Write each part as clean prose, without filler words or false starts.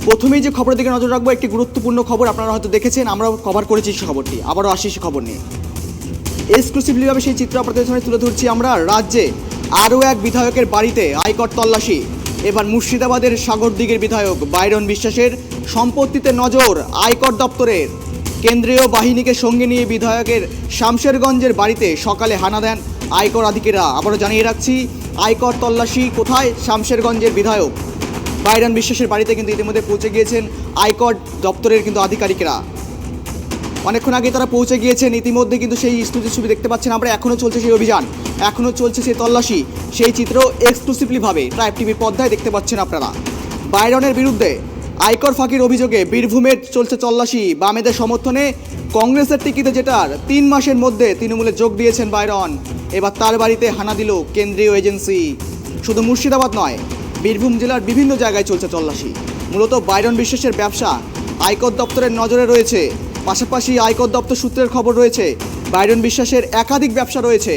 প্রথমেই যে খবরের দিকে নজর রাখবো, একটি গুরুত্বপূর্ণ খবর আপনারা হয়তো দেখেছেন, আমরা কভার করেছি সেই খবরটি, আবারও আসি সেই খবর নিয়ে। এক্সক্লুসিভলিভাবে সেই চিত্র আপনাদের সামনে তুলে ধরছি আমরা। রাজ্যে আরও এক বিধায়কের বাড়িতে আয়কর তল্লাশি। এবার মুর্শিদাবাদের সাগরদিঘির বিধায়ক বাইরন বিশ্বাসের সম্পত্তিতে নজর আয়কর দপ্তরের। কেন্দ্রীয় বাহিনীকে সঙ্গে নিয়ে বিধায়কের শামশেরগঞ্জের বাড়িতে সকালে হানা দেন আয়কর আধিকারিকরা। আবারও জানিয়ে রাখছি, আয়কর তল্লাশি কোথায়? শামশেরগঞ্জের বিধায়ক বাইরন বিশ্বাসের বাড়িতে কিন্তু ইতিমধ্যে পৌঁছে গিয়েছেন আয়কর দপ্তরের কিন্তু আধিকারিকরা। অনেকক্ষণ আগে তারা পৌঁছে গিয়েছেন। ইতিমধ্যে কিন্তু সেই স্তুতির ছবি দেখতে পাচ্ছেন আমরা। এখনও চলছে সেই অভিযান, এখনও চলছে সেই তল্লাশি। সেই চিত্র এক্সক্লুসিভলিভাবে ট্রাইব টিভির পর্দায় দেখতে পাচ্ছেন আপনারা। বাইরনের বিরুদ্ধে আয়কর ফাঁকির অভিযোগে বীরভূমের চলছে তল্লাশি। বামেদের সমর্থনে কংগ্রেসের টিকিটে জেতার 3 মাসের মধ্যে তৃণমূলে যোগ দিয়েছেন বাইরন। এবার তার বাড়িতে হানা দিল কেন্দ্রীয় এজেন্সি। শুধু মুর্শিদাবাদ নয়, বীরভূম জেলার বিভিন্ন জায়গায় চলছে তল্লাশি। মূলত বাইরন বিশ্বাসের ব্যবসা আয়কর দপ্তরের নজরে রয়েছে। পাশাপাশি আয়কর দপ্তর সূত্রের খবর রয়েছে, বাইরন বিশ্বাসের একাধিক ব্যবসা রয়েছে।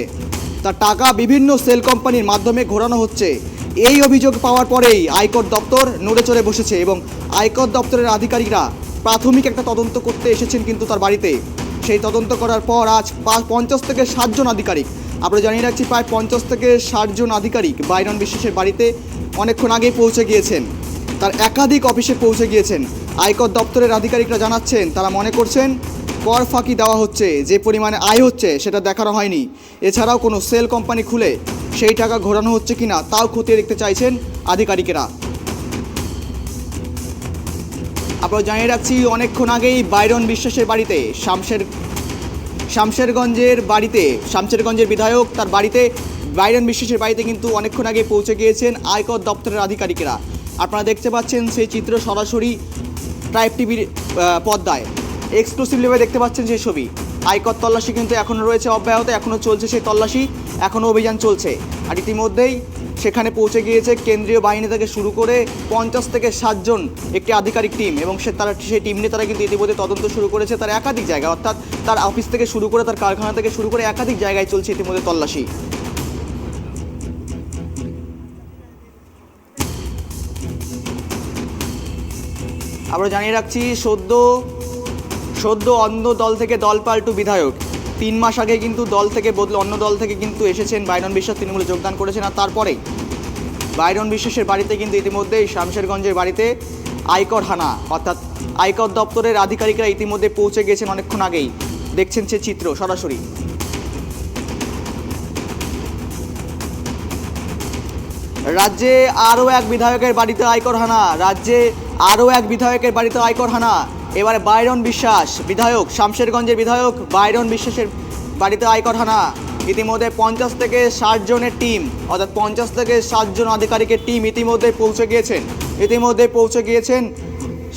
তার টাকা বিভিন্ন সেল কোম্পানির মাধ্যমে ঘোরানো হচ্ছে। এই অভিযোগ পাওয়ার পরেই আয়কর দপ্তর নড়ে চড়ে বসেছে এবং আয়কর দপ্তরের আধিকারিকরা প্রাথমিক একটা তদন্ত করতে এসেছেন কিন্তু তার বাড়িতে। সেই তদন্ত করার পর আজ 50 থেকে 60 জন আধিকারিক, আমরা জানিয়ে রাখছি প্রায় 50 থেকে 60 জন আধিকারিক বাইরন বিশ্বাসের বাড়িতে অনেকক্ষণ আগেই পৌঁছে গিয়েছেন। তার একাধিক অফিসে পৌঁছে গিয়েছেন। আয়কর দপ্তরের আধিকারিকরা জানাচ্ছেন, তারা মনে করছেন কর ফাঁকি দেওয়া হচ্ছে, যে পরিমাণে আয় হচ্ছে সেটা দেখানো হয়নি। এছাড়াও কোনো সেল কোম্পানি খুলে সেই টাকা ঘোরানো হচ্ছে কিনা তাও খতিয়ে দেখতে চাইছেন আধিকারিকেরা। আপনারা জানিয়ে রাখছি, অনেকক্ষণ আগেই বাইরন বিশ্বাসের বাড়িতে শামশেরগঞ্জের বিধায়ক তার বাড়িতে বাইরন বিশ্বাসের বাড়িতে কিন্তু অনেকক্ষণ আগে পৌঁছে গিয়েছেন আয়কর দপ্তরের আধিকারিকেরা। আপনারা দেখতে পাচ্ছেন সেই চিত্র সরাসরি ট্রাইব টিভির পর্দায় এক্সক্লুসিভলিভাবে দেখতে পাচ্ছেন সেই ছবি। আয়কর তল্লাশি কিন্তু এখনও রয়েছে অব্যাহত, এখনও চলছে সেই তল্লাশি, এখনও অভিযান চলছে। আর ইতিমধ্যেই সেখানে পৌঁছে গিয়েছে কেন্দ্রীয় বাহিনী থেকে শুরু করে 50 থেকে 60 জন একটি আধিকারিক টিম, এবং সেই টিম নিয়ে তারা কিন্তু ইতিমধ্যে তদন্ত শুরু করেছে। তার একাধিক জায়গায়, অর্থাৎ তার অফিস থেকে শুরু করে তার কারখানা থেকে শুরু করে একাধিক জায়গায় চলছে ইতিমধ্যে তল্লাশি। আমরা জানিয়ে রাখছি, সদ্য অন্য দল থেকে দল পাল্টু বিধায়ক 3 মাস আগে কিন্তু দল থেকে বদলে অন্য দল থেকে কিন্তু এসেছেন বাইরন বিশ্বাস, তৃণমূলে যোগদান করেছেন। আর তারপরেই বাইরন বিশ্বাসের বাড়িতে কিন্তু ইতিমধ্যেই শামশেরগঞ্জের বাড়িতে আয়কর হানা, অর্থাৎ আয়কর দপ্তরের আধিকারিকরা ইতিমধ্যে পৌঁছে গিয়েছেন অনেকক্ষণ আগেই। দেখছেন সে চিত্র সরাসরি। রাজ্যে আরও এক বিধায়কের বাড়িতে আয়কর হানা। এবারে বাইরন বিশ্বাস বিধায়ক, শামশেরগঞ্জের বিধায়ক বাইরন বিশ্বাসের বাড়িতে আয়কর হানা। ইতিমধ্যে 50 থেকে 60 জনের টিম, অর্থাৎ 50 থেকে 60 জন আধিকারিকের টিম ইতিমধ্যে পৌঁছে গিয়েছেন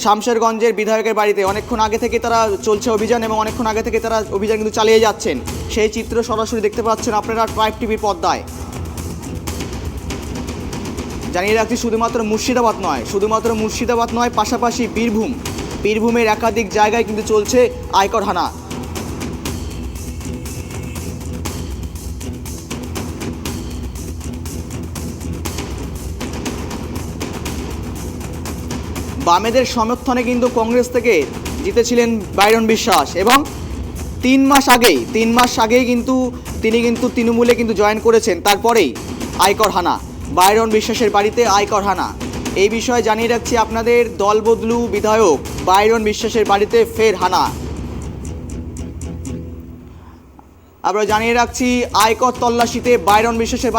শামশেরগঞ্জের বিধায়কের বাড়িতে। অনেকক্ষণ আগে থেকে তারা চলছে অভিযান, এবং অনেকক্ষণ আগে থেকে তারা অভিযান কিন্তু চালিয়ে যাচ্ছেন। সেই চিত্র সরাসরি দেখতে পাচ্ছেন আপনারা ট্রাইব টিভির পর্দায়। জানিয়ে রাখছি, শুধুমাত্র মুর্শিদাবাদ নয়, পাশাপাশি বীরভূমের একাধিক জায়গায় কিন্তু চলছে আয়কর হানা। বামেদের সমর্থনে কিন্তু কংগ্রেস থেকে জিতেছিলেন বাইরন বিশ্বাস, এবং 3 মাস আগেই কিন্তু তিনি তৃণমূলে কিন্তু জয়েন করেছেন। তারপরেই আয়কর হানা, বাইরন বিশ্বাসের বাড়িতে আয়কর হানা। এই বিষয়ে জানিয়ে রাখছি আপনাদের, দলবদলু বিধায়ক বাইরন বিশ্বাসের বাড়িতে ফের হানা। আমরা জানিয়ে রাখছি, আয়কর তল্লাশিতে বাইরন বিশ্বাসের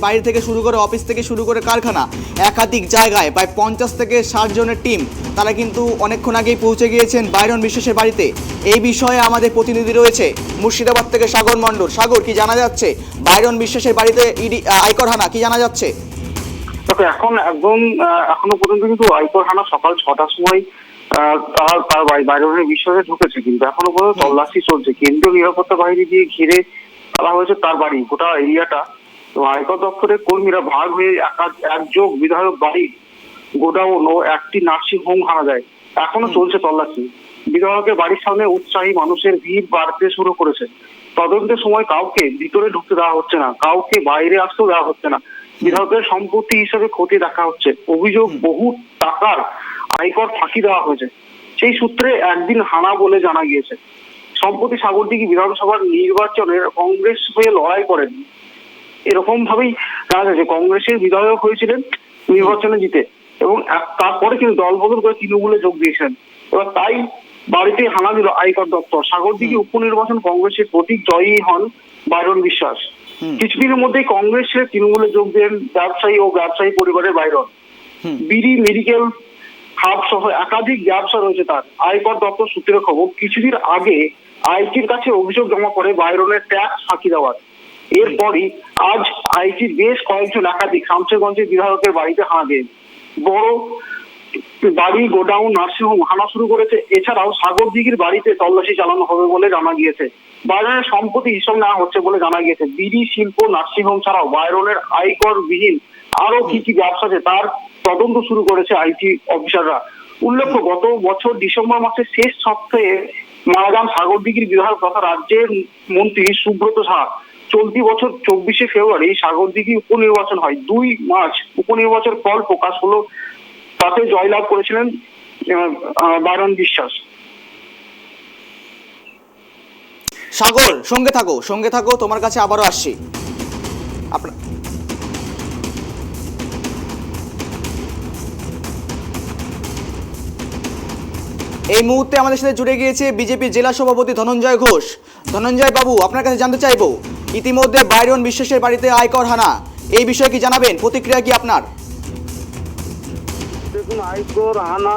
বাড়ি থেকে শুরু করে অফিস থেকে শুরু করে কারখানা, একাধিক জায়গায় প্রায় 50 থেকে 60 জনের টিম তারা কিন্তু অনেকক্ষণ আগেই পৌঁছে গিয়েছেন বাইরন বিশ্বাসের বাড়িতে। এই বিষয়ে আমাদের প্রতিনিধি রয়েছে মুর্শিদাবাদ থেকে সাগর মণ্ডল। সাগর, কি জানা যাচ্ছে? বাইরন বিশ্বাসের বাড়িতে আয়কর হানা, কি জানা যাচ্ছে? এখনো পর্যন্ত কিন্তু আয়কর হানা সকাল 6টার সময় তার বাইরনের বিশ্বাসে ঢুকেছে, কিন্তু এখনো পর্যন্ত তল্লাশি চলছে। কেন্দ্রীয় নিরাপত্তা বাহিনী দিয়ে ঘিরে ফেলা হয়েছে তার বাড়ি, গোটা এরিয়াটা। তো আয়কর দপ্তরের কর্মীরা ভাগ হয়ে একযোগ বিধায়ক বাড়ি, গোডাউন ও একটি নার্সিং হোম হানা দেয়। এখনো চলছে তল্লাশি। বিধায়কের বাড়ির সামনে উৎসাহী মানুষের ভিড় বাড়তে শুরু করেছে। তদন্তের সময় কাউকে ভিতরে ঢুকতে দেওয়া হচ্ছে না, কাউকে বাইরে আসতেও দেওয়া হচ্ছে না। বিধায়কের সম্পত্তি হিসেবে খতিয়ে দেখা হচ্ছে। অভিযোগ, বহু টাকার আয়কর ফাঁকি দেওয়া হয়েছে, সেই সূত্রে একদিন হানা বলে জানা গিয়েছে। সম্প্রতি সাগরদিঘি বিধানসভার নির্বাচনে কংগ্রেস হয়ে লড়াই করেন, এরকম ভাবেই জানা যাচ্ছে। কংগ্রেসের বিধায়ক হয়েছিলেন নির্বাচনে জিতে, এবং তারপরে কিন্তু দল বদল করে তৃণমূলে যোগ দিয়েছিলেন। এবার তাই বাড়িতে হানা দিল আয়কর দপ্তর। সাগরদিঘি উপনির্বাচন কংগ্রেসের প্রতীক, জয়ী হন বাইরন বিশ্বাস। কিছুদিনের মধ্যেই কংগ্রেস ছেড়ে তৃণমূলে যোগ দেন ব্যবসায়ী ও ব্যবসায়ী পরিবারের বাইরন। বিডি মেডিকেল হাব সহ একাধিক ব্যবসা রয়েছে তার। আয়কর দপ্তর সূত্রের খবর, কিছুদিন আগে আইটির কাছে অভিযোগ জমা করে বাইরনের ট্যাক্স ফাঁকি দেওয়ার। এরপরই আজ আইটির বেশ কয়েকজন একাধিক শামসেরগঞ্জের বিধায়কের বাড়িতে হানা দেন। বড় বাড়ি, গোডাউন, নার্সিংহোম হানা শুরু করেছে। এছাড়াও সাগরদিঘির বাড়িতে তল্লাশি চালানো হবে বলে জানা গিয়েছে। বাইরনের সম্পত্তি হিসাব নেওয়া হচ্ছে বলে জানা গিয়েছে। বিডি শিল্প, নার্সিংহোম ছাড়াও বাইরনের আয়কর বিহীন আরো কি কি ব্যবসা আছে তার তদন্ত শুরু করেছে আইটি অফিসাররা। উল্লেখ্য, গত বছর ডিসেম্বর মাসের শেষ সপ্তাহে মারা যান সাগরদিঘির বিধায়ক তথা রাজ্যের মন্ত্রী সুব্রত সাহা। চলতি বছর 24শে ফেব্রুয়ারি সাগরদিঘি উপনির্বাচন হয়। 2 মার্চ উপনির্বাচন ফল প্রকাশ হলো, তাতে জয়লাভ করেছিলেন বাইরন বিশ্বাস। সাগর, সঙ্গে থাকো, তোমার কাছে আবারও আসছি। এই মুহূর্তে আমাদের সাথে জুড়ে গিয়েছে বিজেপি জেলা সভাপতি ধনঞ্জয় ঘোষ। ধনঞ্জয় বাবু, আপনার কাছে জানতে চাইবো, ইতিমধ্যে বাইরন বিশ্বাসের বাড়িতে আয়কর হানা, এই বিষয়ে কি জানাবেন? প্রতিক্রিয়া কি আপনার? দেখুন, আয়কর হানা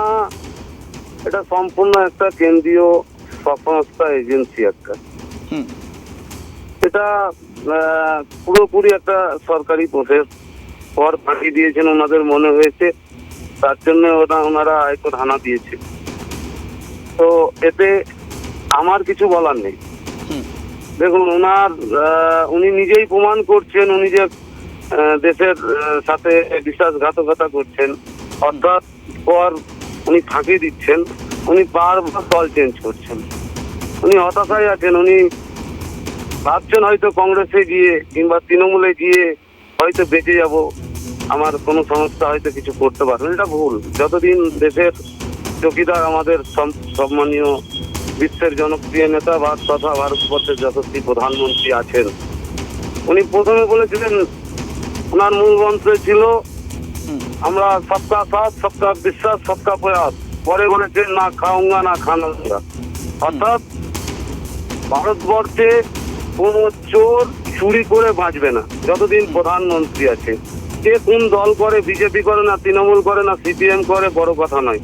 এটা সম্পূর্ণ একটা কেন্দ্রীয় সংস্থা, এজেন্সি একটা। এটা পুরোপুরি একটা সরকারি প্রসেস। কর ফাঁকি দিয়েছেন ওনাদের মনে হয়েছে, তার জন্য ওনারা আয়কর হানা দিয়েছে। তো এতে আমার কিছু বলার নেই। দেখুন, উনি নিজেই প্রমাণ করছেন উনি যে দেশের সাথে বিশ্বাসঘাতকতা করছেন, অর্থাৎ কর উনি ফাঁকি দিচ্ছেন, উনি বারবার দল চেঞ্জ করছেন, উনি হতাশায় আছেন। উনি ভাবছেন হয়তো কংগ্রেসে গিয়ে কিংবা তৃণমূলে গিয়ে হয়তো বেঁচে যাব, আমার কোনো সংস্থা হয়তো কিছু করতে পারবেন। এটা ভুল। যতদিন দেশের চৌকিদার আমাদের সম্মানীয় বিশ্বের জনপ্রিয় নেতা তথা ভারতবর্ষের যশস্বী প্রধানমন্ত্রী আছেন, উনি প্রথমে বলেছিলেন, ওনার মূল মন্ত্র ছিল আমরা সবকা সাথ, সবকা বিশ্বাস, সবকা প্রয়াস। পরে বলেছেন না খাউঙ্গা না খানাঙ্গা। অর্থাৎ ভারতবর্ষে কোন চোর চুরি করে বাঁচবে না যতদিন প্রধানমন্ত্রী আছে। কে কোন দল করে, বিজেপি করে না তৃণমূল করে না সিপিএম করে, বড় কথা নয়।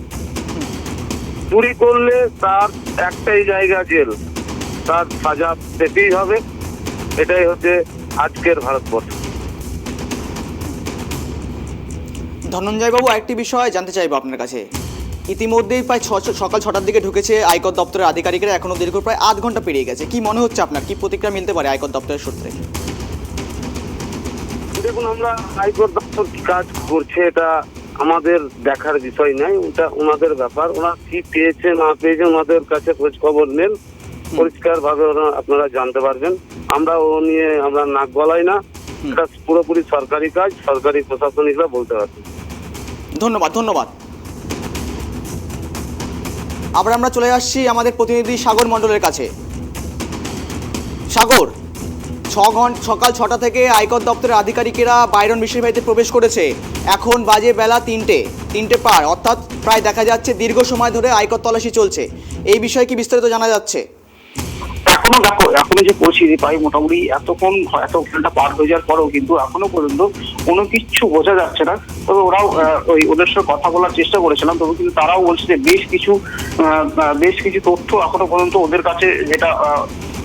চুরি করলে তার একটাই জায়গা, জেল। তার সাজা পেতেই হবে। এটাই হচ্ছে আজকের ভারতবর্ষ। ধনঞ্জয় বাবু, আরেকটি বিষয় জানতে চাইবো আপনার কাছে। ইতিমধ্যেই প্রায় সকাল 6টার দিকে ঢুকেছে আয়কর দপ্তরের আধিকারিকরা, এখনো দীর্ঘ প্রায় 8 ঘন্টা পেরিয়ে গেছে। কি মনে হচ্ছে আপনার, কি প্রতিক্রিয়া মিলতে পারে আয়কর দপ্তরের সূত্রে? দেখুন, আমরা আয়কর দপ্তর কি কাজ করছে এটা আমাদের দেখার বিষয় নাই, ওটা ওনাদের ব্যাপার। ওরা কি পেয়েছে না পেয়েছে ওনাদের কাছে খোঁজ খবর নেন, পরিষ্কার ভাবে আপনারা জানতে পারবেন। আমরা ও নিয়ে আমরা নাক গলাই না, এটা পুরোপুরি সরকারি কাজ, সরকারি প্রশাসনিকরা বলতে পারবেন। ধন্যবাদ। আবার আমরা চলে আসছি আমাদের প্রতিনিধি সাগর মণ্ডলের কাছে। সাগর, সকাল 6টা থেকে আয়কর দপ্তরের আধিকারিকেরা বাইরন বিশ্বাসের বাড়িতে প্রবেশ করেছে। এখন বাজে বেলা 3টে পার, অর্থাৎ প্রায় দেখা যাচ্ছে দীর্ঘ সময় ধরে আয়কর তল্লাশি চলছে। এই বিষয়ে কি বিস্তারিত জানা যাচ্ছে? এখনো যে পরিস্থিতি, প্রায় মোটামুটি এত ঘন্টা পার হয়ে যাওয়ার পরেও কিন্তু এখনো পর্যন্ত কোনো কিছু বোঝা যাচ্ছে না। তবে ওরাও ওদের সঙ্গে কথা বলার চেষ্টা করেছিলাম, তবে কিন্তু তারাও বলছে যে বেশ কিছু তথ্য এখনো পর্যন্ত ওদের কাছে যেটা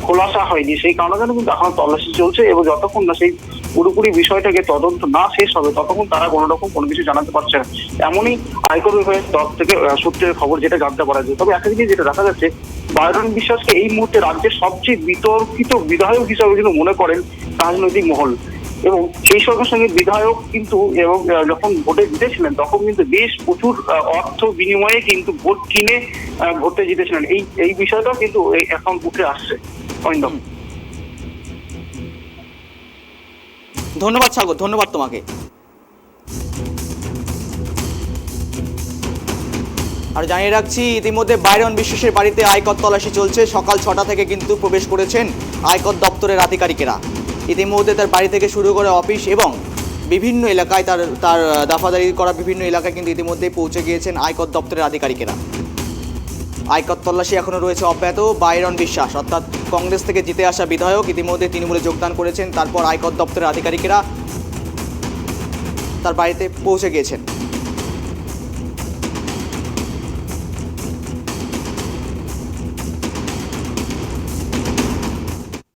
খোলাসা হয়নি, সেই কারণে কিন্তু এখনো তল্লাশি চলছে। এবং যতক্ষণ না সেই পুরোপুরি বিষয়টাকে তদন্ত না শেষ হবে ততক্ষণ তারা কোনো কিছু জানাতে পারছে না। এমনই আয়কর বিভাগের তরফ থেকে সূত্রের খবর যেটা জানতে পারা যায়। তবে একটা জিনিস যেটা দেখা যাচ্ছে, বাইরন বিশ্বাসকে এই মুহূর্তে রাজ্যের সবচেয়ে বিতর্কিত বিধায়ক হিসাবে কিন্তু মনে করেন রাজনৈতিক মহল। এবং সেই সঙ্গে বিধায়ক কিন্তু এবং যখন ভোটে জিতেছিলেন তখন কিন্তু বেশ প্রচুর অর্থ বিনিময়ে কিন্তু ভোট কিনে ভোটে জিতেছিলেন। এই বিষয়টাও কিন্তু এখন উঠে আসছে। ধন্যবাদ সাগর, ধন্যবাদ তোমাকে। আর জানিয়ে রাখছি ইতিমধ্যে বাইরন বিশ্বাসের বাড়িতে আয়কর তল্লাশি চলছে। সকাল 6টা থেকে কিন্তু প্রবেশ করেছেন আয়কর দপ্তরের আধিকারিকেরা। ইতিমধ্যে তার বাড়ি থেকে শুরু করে অফিস এবং বিভিন্ন এলাকায় তার দফাদারি করা বিভিন্ন এলাকায় কিন্তু ইতিমধ্যেই পৌঁছে গিয়েছেন আয়কর দপ্তরের আধিকারিকেরা। আয়কর তল্লাশি এখনও রয়েছে অব্যাহত। বাইরন বিশ্বাস অর্থাৎ কংগ্রেস থেকে জিতে আসা বিধায়ক ইতিমধ্যে তৃণমূলে যোগদান করেছেন। তারপর আয়কর দপ্তরের আধিকারিকেরা তার বাড়িতে পৌঁছে গিয়েছেন।